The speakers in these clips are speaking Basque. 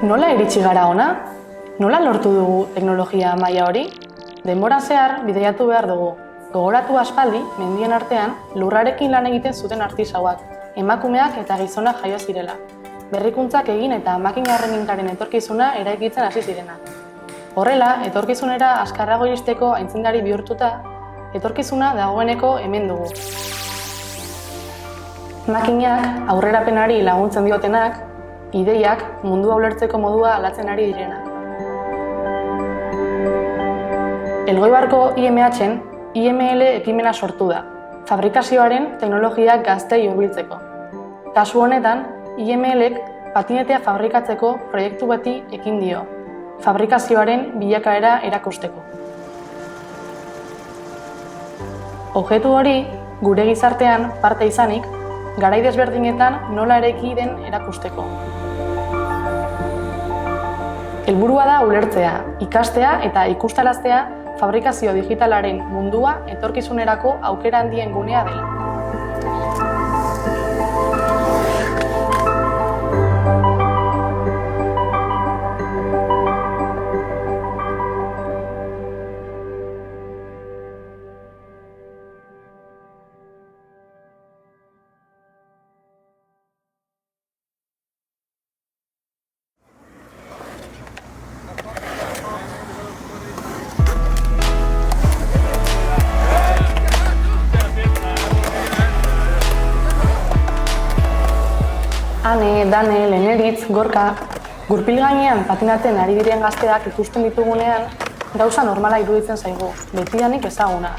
Nola iritsi gara hona? Nola lortu dugu teknologia maila hori? Denboran zehar bidaiatu behar dugu. Gogoratu aspaldi, mendien artean, lurrarekin lan egiten zuten artisauak, emakumeak eta gizonak jaio zirela. Berrikuntzak egin eta makina erremintaren etorkizuna eraikitzen hasi zirenak. Horrela, etorkizunera azkarrago iristeko aitzindari bihurtuta, etorkizuna dagoeneko hemen dugu. Makinak aurrerapenari laguntzen diotenak, ideiak mundua ulertzeko modua aldatzen ari direnak. Elgoibarko IMH-en IML ekimena sortu da, fabrikazioaren teknologiak gaztei hurbiltzeko. Kasu honetan, IML-ek patinetea fabrikatzeko proiektu bati ekin dio, fabrikazioaren bilakaera erakusteko. Objektu hori, gure gizartean parte izanik, garai desberdinetan nola eraiki den erakusteko. Helburua da ulertzea, ikastea eta ikustaraztea fabrikazio digitalaren mundua etorkizunerako aukera handien gunea dela. Ane, Dane, Leneritz, Gorka, gurpil gainean patinatzen ari diren gazteak ikusten ditugunean, gauza normala iruditzen zaigu, betidanik ezaguna.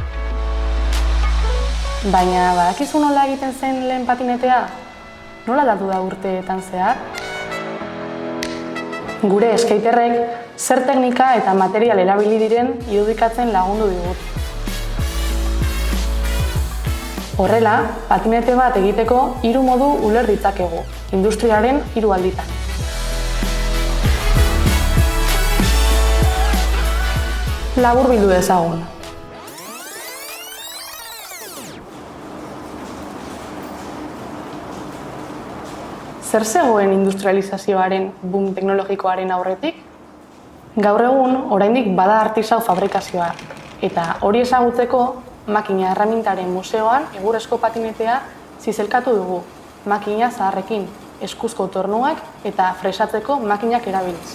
Baina, badakizu nola egiten zen lehen patinetea? Nola aldatu da urteetan zehar? Gure skaterrek zer teknika eta material erabili diren irudikatzen lagundu digut. Horrela, patinete bat egiteko 3 modu uler ditzakegu, industriaren 3 alditan. Laburbildu dezagun. Zer zegoen industrializazioaren boom teknologikoaren aurretik? Gaur egun, oraindik bada artisau fabrikazioa, eta hori ezagutzeko makina erramintaren museoan egurrezko patinetea zizelkatu dugu, makina zaharrekin, eskuzko tornuak eta fresatzeko makinak erabiliz.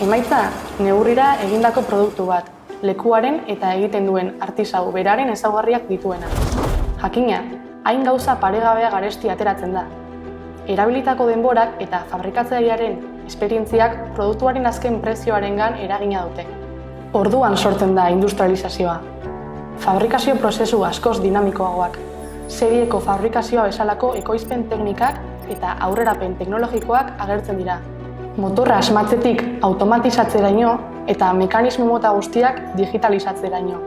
Emaitza, neurrira egindako produktu bat, lekuaren eta egiten duen artisau beraren ezaugarriak dituena. Jakina, hain gauza paregabea garesti ateratzen da. Erabilitako denborak eta fabrikatzailearen esperientziak produktuaren azken prezioarengan eragina dute. Orduan sortzen da industrializazioa. Fabrikazio prozesu askoz dinamikoagoak, serieko fabrikazioa bezalako ekoizpen teknikak eta aurrerapen teknologikoak agertzen dira. Motorra asmatzetik automatizatzeraino eta mekanismo mota guztiak digitalizatzeraino.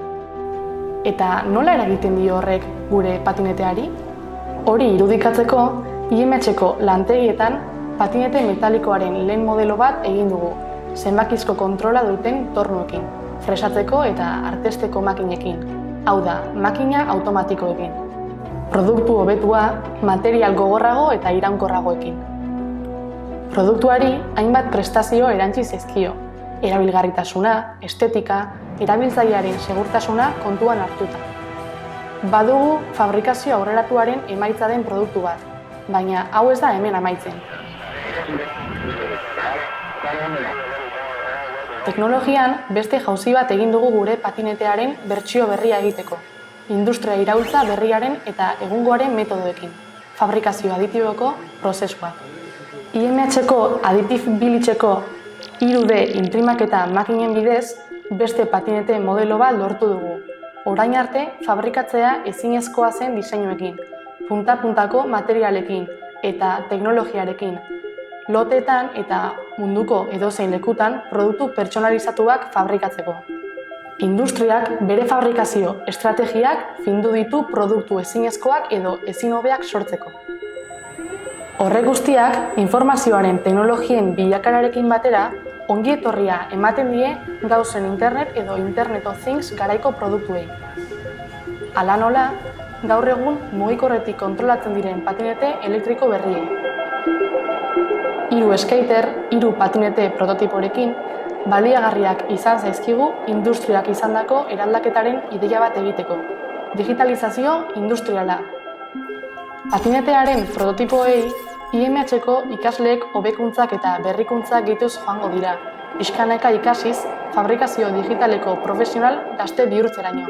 Eta nola eragiten dio horrek gure patineteari? Hori irudikatzeko, IMH-ko lantegietan patinete metalikoaren lehen modelo bat egin dugu, zenbakizko kontrola duten tornuekin, fresatzeko eta artesteko makinekin, hau da, makina automatikoekin. Produktu hobetua, material gogorrago eta iraunkorragoekin. Produktuari hainbat prestazio erantsi zaizkio, erabilgarritasuna, estetika, erabiltzailearen segurtasuna kontuan hartuta. Badugu fabrikazio aurreratuaren emaitza den produktu bat, baina hau ez da hemen amaitzen. Teknologian beste jauzi bat egin dugu gure patinetearen bertsio berria egiteko, industria iraultza berriaren eta egungoaren metodoekin, fabrikazio aditiboko prozesua. IMH-ko aditibilitzeko 3D inprimaketa makinen bidez beste patinete modelo bat lortu dugu. Orain arte fabrikatzea ezinezkoa zen diseinuekin, punta-puntako materialekin eta teknologiarekin, loteetan eta munduko edozein lekutan produktu pertsonalizatuak fabrikatzeko. Industriak bere fabrikazio estrategiak findu ditu produktu ezinezkoak edo ezin hobeak sortzeko. Horrek guztiak, informazioaren teknologien bilakararekin batera, ongi etorria ematen die gauzen internet edo Internet of Things garaiko produktuei. Hala nola, gaur egun mugikorretik kontrolatzen diren patinete elektriko berriei. 3 skater, 3 patinete prototiporekin, baliagarriak izan zaizkigu industriak izandako eraldaketaren ideia bat egiteko. Digitalizazio industriala. Patinetearen prototipoei IMH-ko ikasleek hobekuntzak eta berrikuntzak gehituz joango dira, pixkanaka ikasiz fabrikazio digitaleko profesional gazte bihurtzeraino.